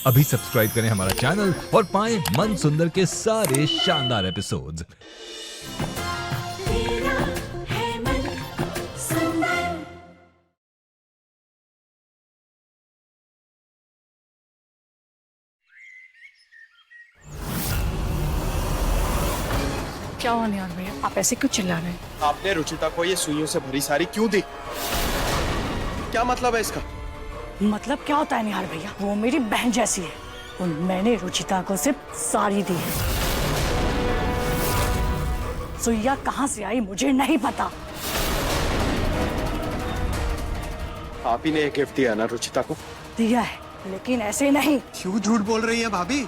अभी सब्सक्राइब करें हमारा चैनल और पाएं मन सुंदर के सारे शानदार एपिसोड्स। क्या हुआ निहाल भैया, आप ऐसे क्यों चिल्ला रहे हैं? आपने रुचिता को ये सुइयों से भरी साड़ी क्यों दी? क्या मतलब है इसका? मतलब क्या होता है निहाल भैया? वो मेरी बहन जैसी है और मैंने रुचिता को सिर्फ साड़ी दी है। सुइया कहाँ से आई मुझे नहीं पता। आप ही ने एक गिफ्ट दिया ना रुचिता को? दिया है, लेकिन ऐसे नहीं। क्यों झूठ बोल रही है भाभी?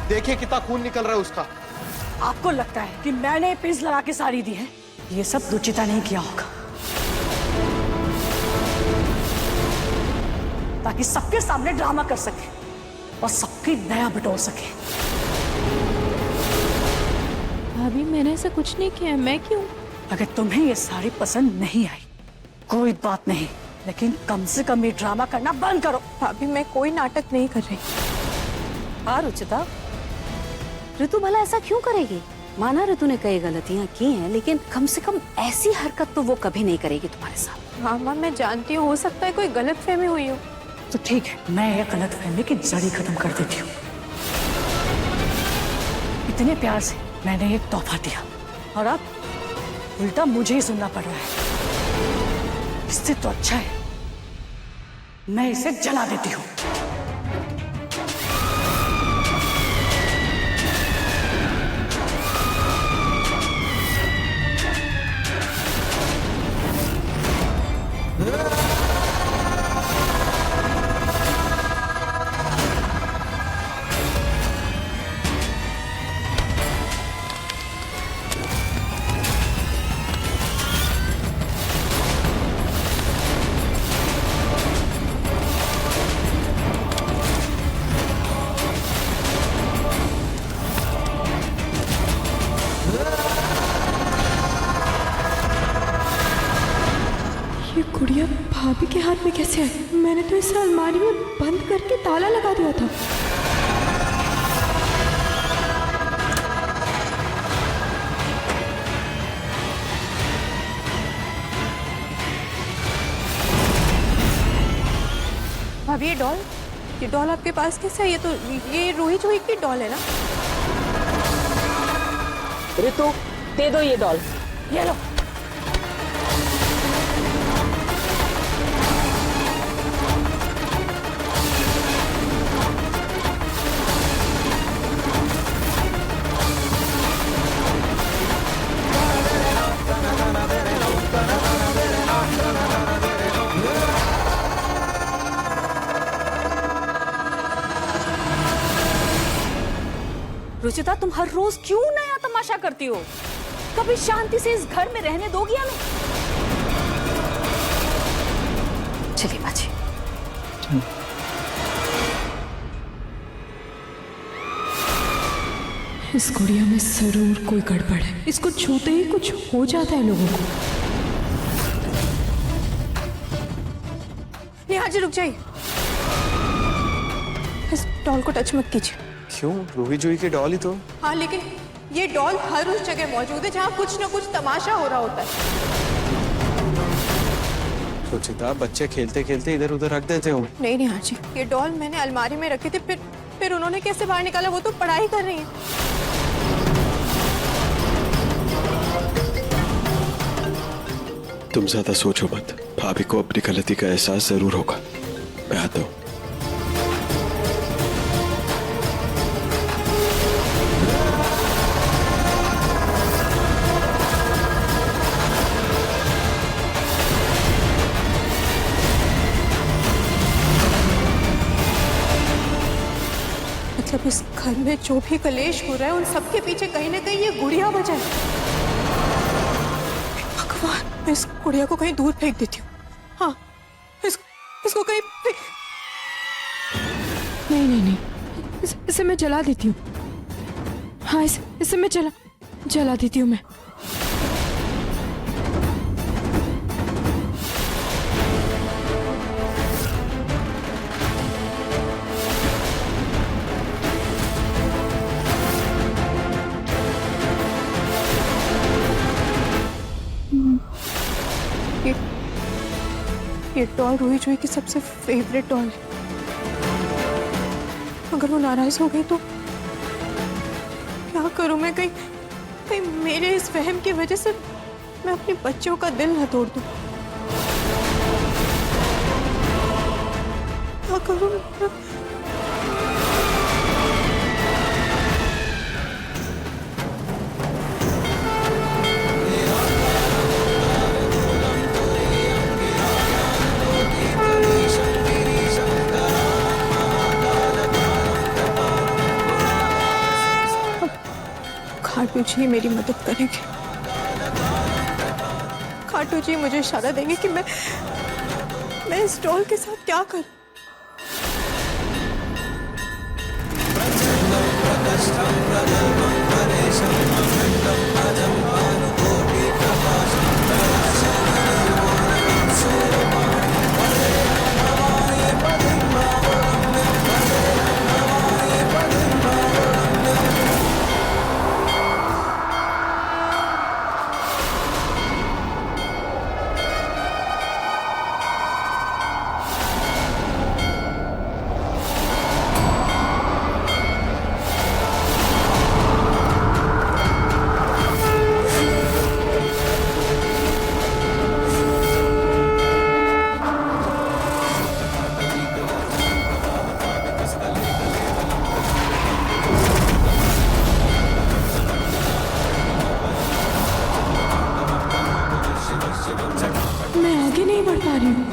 देखिए कितना खून निकल रहा है उसका। आपको लगता है कि मैंने पिंस लगा के साड़ी दी है? ये सब रुचिता नहीं किया होगा, ताकि सबके सामने ड्रामा कर सके और सबकी दया बटोर सके। भाभी मैंने ऐसा कुछ नहीं किया, मैं क्यों? अगर तुम्हें ये साड़ी पसंद नहीं आई कोई बात नहीं, लेकिन कम से कम ये ड्रामा करना बंद करो। भाभी मैं कोई नाटक नहीं कर रही। हाँ रुचिता, ऋतु भला ऐसा क्यों करेगी? माना ऋतु ने कई गलतियां की हैं, लेकिन कम से कम ऐसी हरकत तो वो कभी नहीं करेगी तुम्हारे साथ। हाँ माँ, मैं जानती हूँ हो सकता है कोई गलतफहमी हुई हो। तो ठीक है, मैं ये गलतफहमी की जड़ी खत्म कर देती हूँ। इतने प्यार से मैंने एक तोहफा दिया और अब उल्टा मुझे ही सुनना पड़ रहा है। इससे तो अच्छा है मैं इसे जला देती हूँ। ये गुड़िया भाभी के हाथ में कैसे आई? मैंने तो इसे अलमारी में बंद करके ताला लगा दिया था। भाभी ये डॉल आपके पास कैसे है? ये तो ये रूही जूही की डॉल है ना? ऋतु दे दो ये डॉल। ये लो। रुचिता, तुम हर रोज क्यों नया तमाशा करती हो? कभी शांति से इस घर में रहने दोगी हमें? चलिए बाजी। इस गुड़िया में जरूर कोई गड़बड़ है। इसको छूते ही कुछ हो जाता है लोगों को। नेहा जी रुक जाइए, इस डॉल को टच मत कीजिए। क्यों? रूही जूही की डॉल ही तो। हाँ लेकिन ये डॉल हर उस जगह मौजूद है जहाँ कुछ न कुछ तमाशा हो रहा होता है। रुचिता, बच्चे खेलते खेलते इधर उधर रख देते हो। नहीं नेहा जी, ये डॉल मैंने अलमारी में रखी थी, फिर उन्होंने कैसे बाहर निकाला? वो तो पढ़ाई कर रही है। तुम ज्यादा सोचो मत, भाभी को अपनी गलती का एहसास जरूर होगा। मैं आता हूँ। मतलब इस घर में जो भी कलेश हो रहा है उन सबके पीछे कहीं ना कहीं ये गुड़िया वजह है। भगवान, मैं इस गुड़िया को कहीं दूर फेंक देती हूँ। हाँ, इसको कहीं नहीं, इसे मैं जला देती हूँ। हाँ, इसे मैं जला देती हूँ मैं। ये डॉल रूही जूही की सबसे फेवरेट डॉल है। अगर वो नाराज हो गई तो क्या करूं मैं? कहीं मेरे इस वहम की वजह से मैं अपने बच्चों का दिल न तोड़ दूं। क्या करूं मैं? खाटू जी मेरी मदद करेंगे। खाटू जी मुझे इशारा देंगे कि मैं इस डॉल के साथ क्या करूं। मैं आगे नहीं बढ़ पा रही हूँ।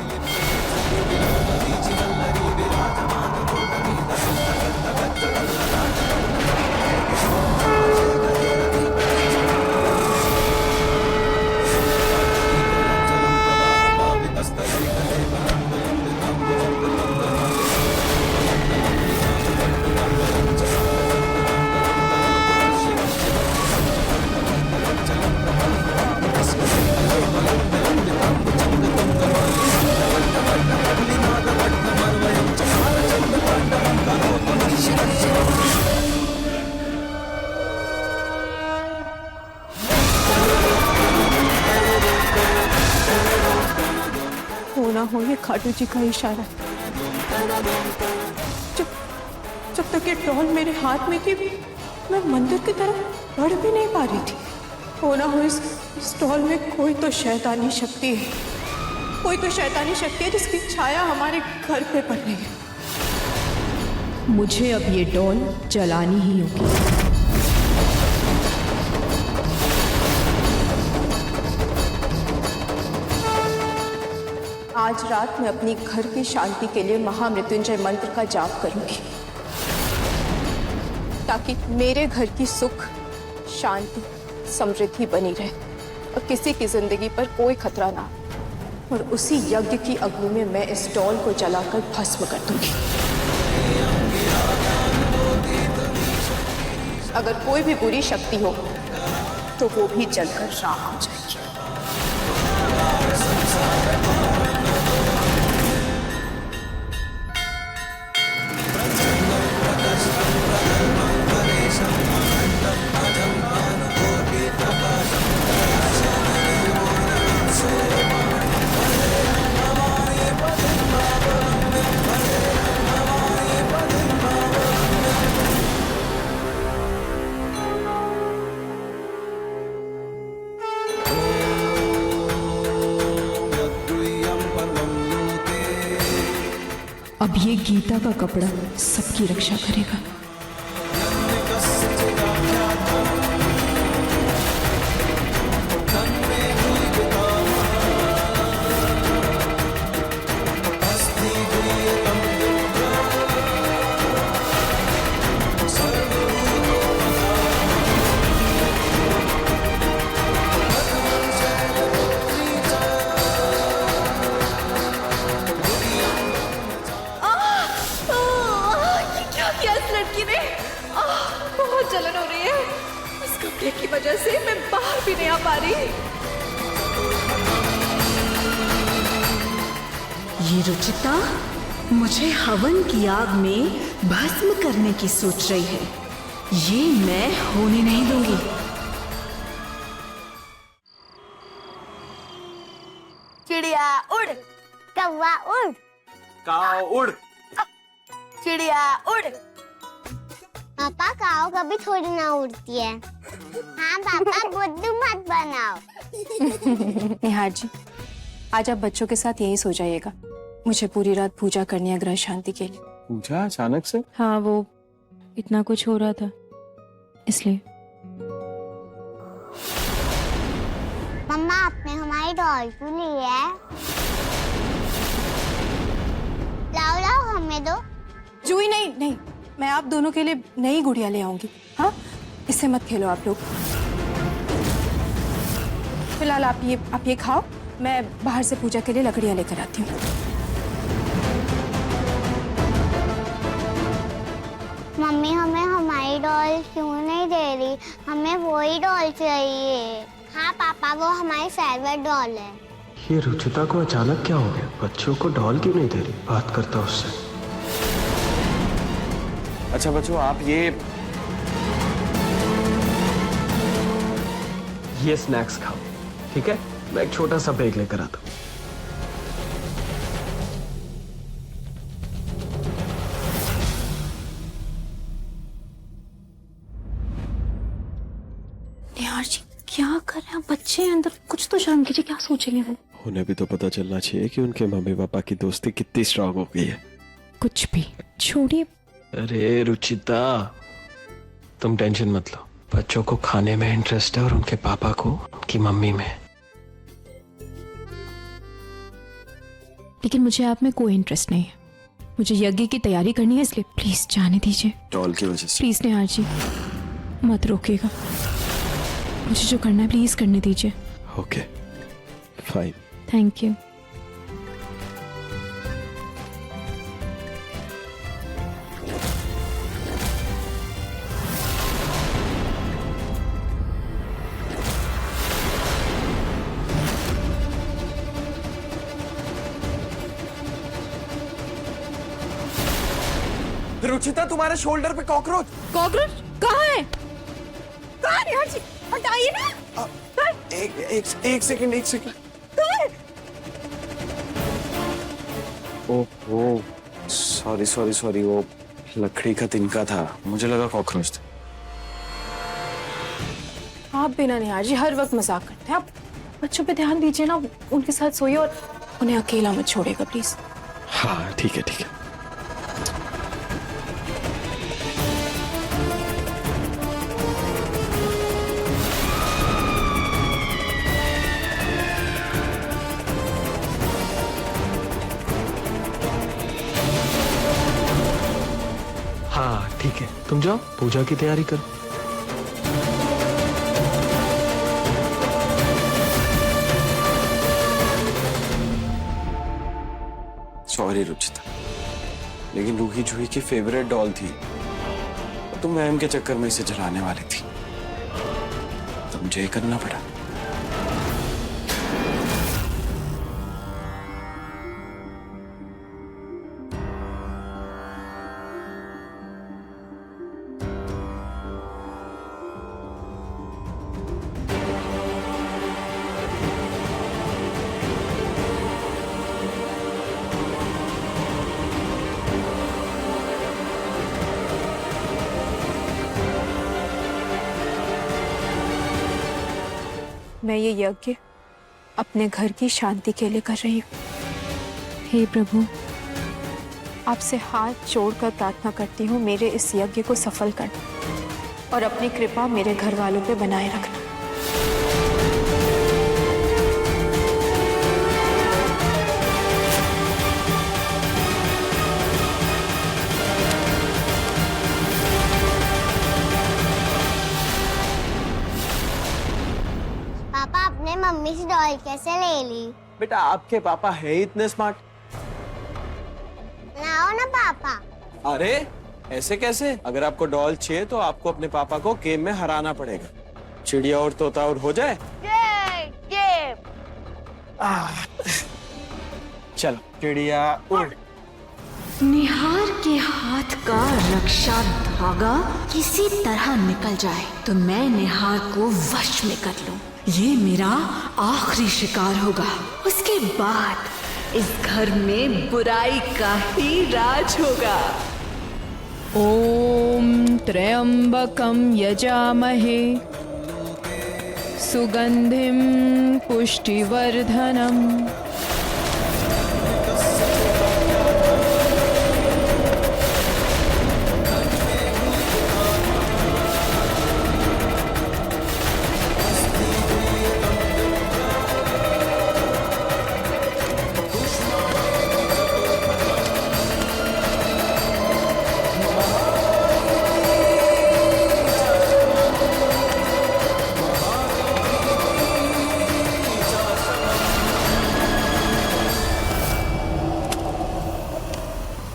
ना हो ये खाटू जी का इशारा। जब तक ये डॉल मेरे हाथ में थी मैं मंदिर की तरफ बढ़ भी नहीं पा रही थी। हो ना हो इस डॉल में कोई तो शैतानी शक्ति है, कोई तो शैतानी शक्ति है जिसकी छाया हमारे घर पे पड़ रही है। मुझे अब ये डॉल जलानी ही होगी। आज रात मैं अपनी घर की शांति के लिए महामृत्युंजय मंत्र का जाप करूंगी ताकि मेरे घर की सुख शांति समृद्धि बनी रहे और किसी की जिंदगी पर कोई खतरा ना हो। और उसी यज्ञ की अग्नि में मैं इस डॉल को जलाकर भस्म कर दूंगी। अगर कोई भी बुरी शक्ति हो तो वो भी जलकर राख हो जाएगी। अब ये गीता का कपड़ा सबकी रक्षा करेगा। जलन हो रही है। इस कपड़े की वजह से मैं बाहर भी नहीं आ पा रही। ये रुचिता मुझे हवन की आग में भस्म करने की सोच रही है। ये मैं होने नहीं दूंगी। चिड़िया उड़, कौवा उड़, काव उड़, चिड़िया उड़। पापा काव कभी थोड़ी ना उड़ती है। हाँ पापा बुद्धू मत बनाओ। निहार जी, आज आप बच्चों के साथ यहीं सो जाइएगा। मुझे पूरी रात पूजा करनी है ग्रह शांति के लिए। पूजा अचानक से? हाँ, वो इतना कुछ हो रहा था इसलिए। मम्मा आपने हमारी डॉल क्यों ली है? लाओ लाओ हमें दो। जूही नहीं नहीं, मैं आप दोनों के लिए नई गुड़िया ले आऊंगी। हाँ, इससे मत खेलो आप लोग। फिलहाल आप ये खाओ, मैं बाहर से पूजा के लिए लकड़ियां लेकर आती हूँ। मम्मी हमें हमारी डॉल क्यों नहीं दे रही? हमें वही डॉल चाहिए। हाँ पापा, वो हमारी फेवरेट डॉल है। ये रुचिता को अचानक क्या हो गया? बच्चों को डॉल क्यों नहीं दे रही? बात करता उससे। अच्छा बच्चों, आप ये स्नैक्स खाओ, ठीक है? मैं एक छोटा सा बैग लेकर आता हूँ। निहार जी क्या कर रहे हैं? बच्चे हैं अंदर, कुछ तो शर्म कीजिए, क्या सोचेंगे वो? उन्हें भी तो पता चलना चाहिए कि उनके मम्मी पापा की दोस्ती कितनी स्ट्रांग हो गई है। कुछ भी छोड़िए। अरे रुचिता, तुम टेंशन मत लो। बच्चों को खाने में इंटरेस्ट है और उनके पापा को उनकी मम्मी में। लेकिन मुझे आप में कोई इंटरेस्ट नहीं है। मुझे यज्ञ की तैयारी करनी है, इसलिए प्लीज जाने दीजिए। डॉल की वजह से? प्लीज निहार जी मत रोकिएगा, मुझे जो करना है प्लीज करने दीजिए। Okay fine. Thank you. Ruchita, तुम्हारे शोल्डर पे कॉकरोच। कॉकरोच कहाँ है? कहाँ निहार जी? हटाइए ना। एक सेकंड। ओह सॉरी, वो लकड़ी का तिनका था, मुझे लगा कॉकरोच था। आप बिना निहार जी हर वक्त मजाक करते हैं। आप बच्चों पे ध्यान दीजिए ना, उनके साथ सोइए और उन्हें अकेला मत छोड़ेगा प्लीज। हाँ ठीक है। हाँ ठीक है, तुम जाओ पूजा की तैयारी करो। सॉरी रुचिता, लेकिन रूही जूही की फेवरेट डॉल थी, तुम मैम के चक्कर में इसे जलाने वाली थी, तो मुझे ये करना पड़ा। मैं ये यज्ञ अपने घर की शांति के लिए कर रही हूँ। हे प्रभु, आपसे हाथ जोड़कर प्रार्थना करती हूँ मेरे इस यज्ञ को सफल करना और अपनी कृपा मेरे घर वालों पे बनाए रखना। पापा अपने मम्मी से डॉल कैसे ले ली? बेटा आपके पापा है इतने स्मार्ट? लाओ ना पापा। अरे ऐसे कैसे? अगर आपको डॉल चाहिए तो आपको अपने पापा को गेम में हराना पड़ेगा। चिड़िया और तोता और हो जाए। चलो चिड़िया उड़। निहार के हाथ का रक्षा धागा किसी तरह निकल जाए तो मैं निहार को वश में कर लूं। ये मेरा आखिरी शिकार होगा। उसके बाद इस घर में बुराई का ही राज होगा। ओम त्र्यंबकं यजामहे सुगंधिं पुष्टिवर्धनम्।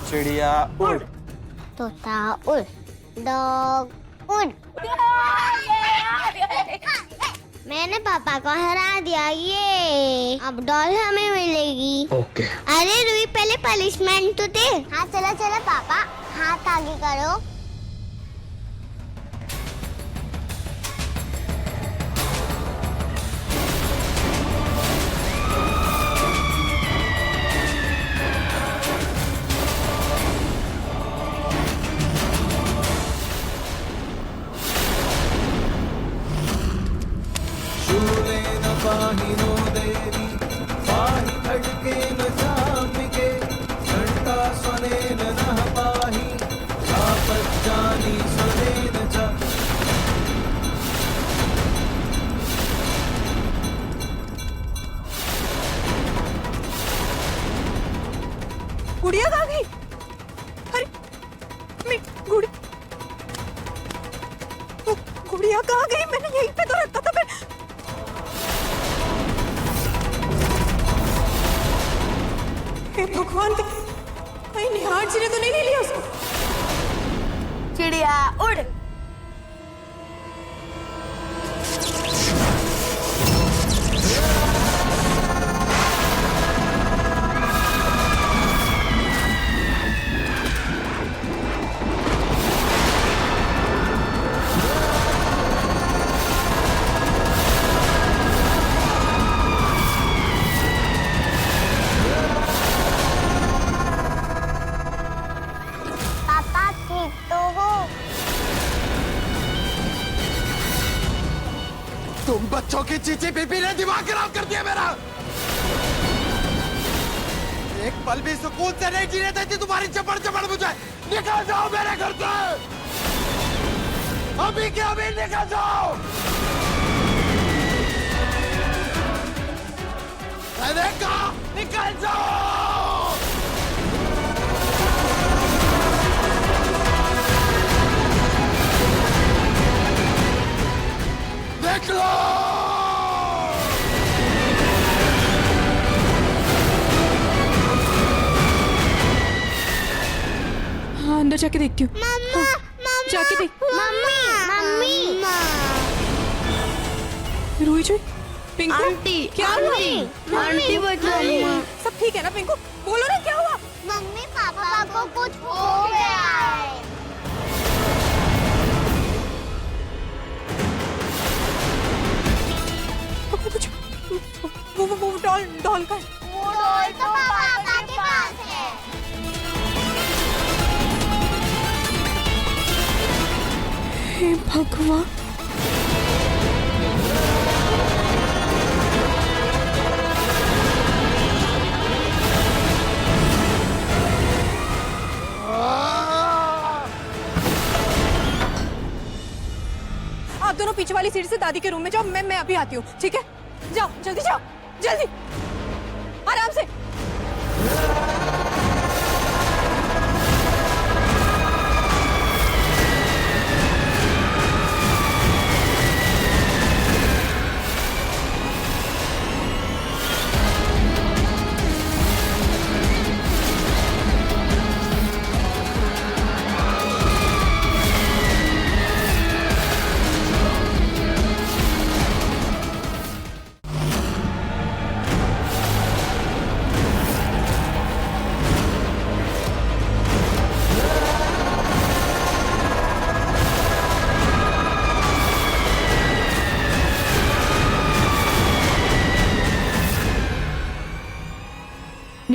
चिड़िया उड़, तोता उड़, डॉग उड़। मैंने पापा को हरा दिया, ये अब डॉल हमें मिलेगी। ओके। अरे रूही पहले पनिशमेंट तो दे। हाँ चलो चलो पापा, हाथ आगे करो। गुड़िया कहाँ गई? अरे गुड़िया कहाँ गई? मैंने यहीं पे तो रखा था। मैं हे भगवान, कहीं निहार जी ने तो नहीं लिया उसको? चिड़िया उड़। पापा ठीक तो हो? तुम बच्चों की चीची पीपी ने दिमाग खराब कर दिया मेरा। एक पल भी सुकून से नहीं जीने देती तुम्हारी चपड़ चपड़ मुझे। निकल जाओ मेरे घर से, अभी के अभी निकल जाओ। मैंने कहा निकल जाओ। देख लो। हाँ अंदर जाके देखती हूँ। मम्मा, मम्मा, जाके देख। मम्मी, मम्मी, रूही जी, पिंकू, आंटी, क्या हुआ? आंटी बचाओ। सब ठीक है ना पिंकू? बोलो ना क्या हुआ? मम्मी पापा को कुछ हो गया है। वो डॉल का है। वो डॉल तो पापा के पास है। हे भगवान, आप दोनों पीछे वाली सीट से दादी के रूम में जाओ। मैं अभी आती हूँ, ठीक है? जाओ जल्दी, जाओ जल्दी, आराम से।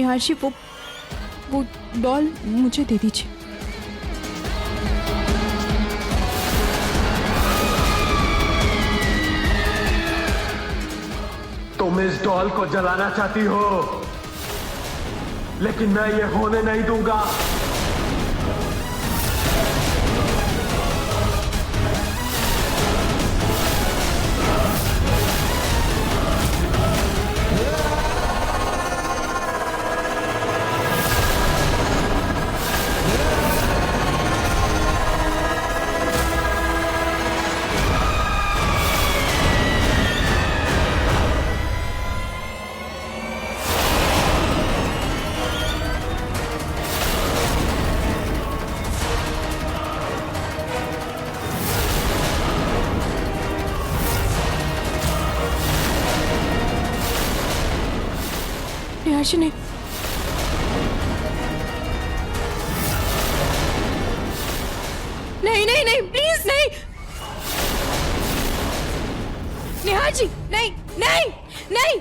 निहार जी वो डॉल मुझे दे दीजिए। तुम इस डॉल को जलाना चाहती हो, लेकिन मैं ये होने नहीं दूंगा। निहार जी नहीं, नहीं नहीं नहीं, प्लीज नहीं। निहार जी नहीं नहीं नहीं।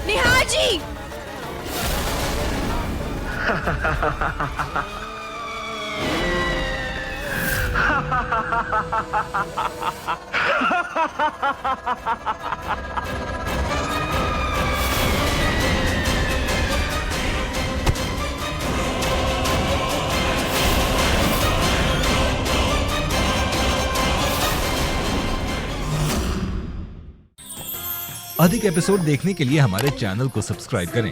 निहार जी अधिक एपिसोड देखने के लिए हमारे चैनल को सब्सक्राइब करें